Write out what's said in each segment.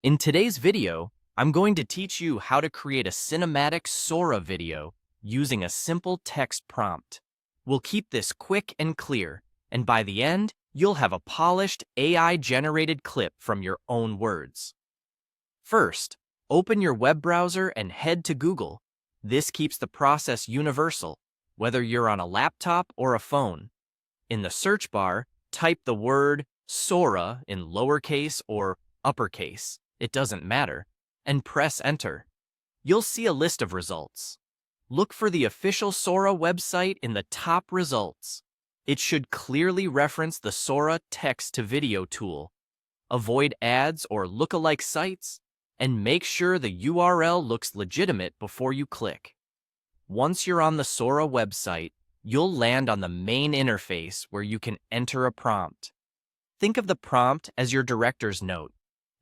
In today's video, I'm going to teach you how to create a cinematic Sora video using a simple text prompt. We'll keep this quick and clear, and by the end, you'll have a polished AI-generated clip from your own words. First, open your web browser and head to Google. This keeps the process universal, whether you're on a laptop or a phone. In the search bar, type the word Sora in lowercase or uppercase, it doesn't matter, and press enter. You'll see a list of results. Look for the official Sora website in the top results. It should clearly reference the Sora text-to-video tool. Avoid ads or lookalike sites, and make sure the URL looks legitimate before you click. Once you're on the Sora website, you'll land on the main interface where you can enter a prompt. Think of the prompt as your director's note.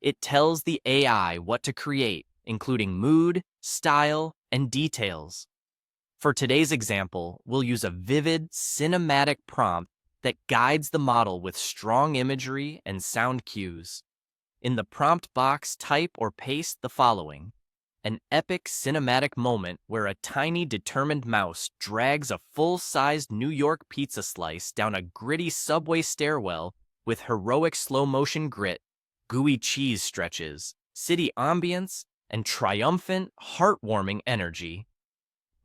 It tells the AI what to create, including mood, style, and details. For today's example, we'll use a vivid, cinematic prompt that guides the model with strong imagery and sound cues. In the prompt box, type or paste the following: an epic cinematic moment where a tiny determined mouse drags a full-sized New York pizza slice down a gritty subway stairwell with heroic slow-motion grit, gooey cheese stretches, city ambience, and triumphant, heartwarming energy.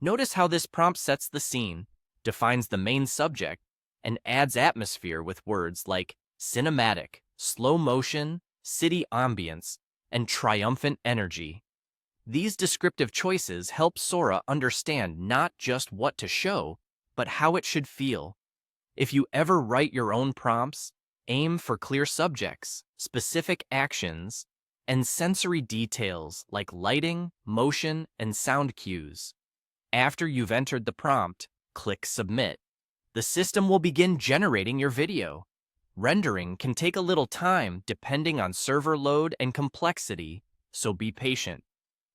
Notice how this prompt sets the scene, defines the main subject, and adds atmosphere with words like cinematic, slow motion, city ambience, and triumphant energy. These descriptive choices help Sora understand not just what to show, but how it should feel. If you ever write your own prompts, aim for clear subjects, specific actions, and sensory details like lighting, motion, and sound cues. After you've entered the prompt, click Submit. The system will begin generating your video. Rendering can take a little time depending on server load and complexity, so be patient.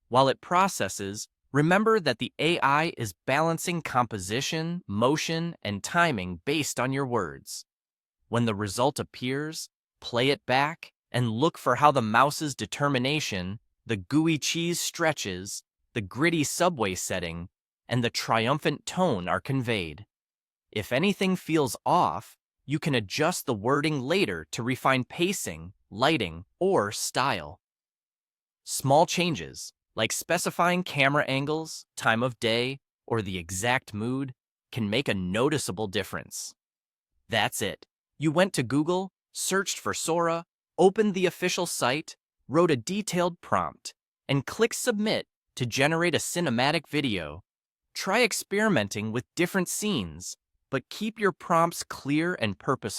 While it processes, remember that the AI is balancing composition, motion, and timing based on your words. When the result appears, play it back and look for how the mouse's determination, the gooey cheese stretches, the gritty subway setting, and the triumphant tone are conveyed. If anything feels off, you can adjust the wording later to refine pacing, lighting, or style. Small changes, like specifying camera angles, time of day, or the exact mood, can make a noticeable difference. That's it. You went to Google, searched for Sora, opened the official site, wrote a detailed prompt, and clicked Submit to generate a cinematic video. Try experimenting with different scenes, but keep your prompts clear and purposeful.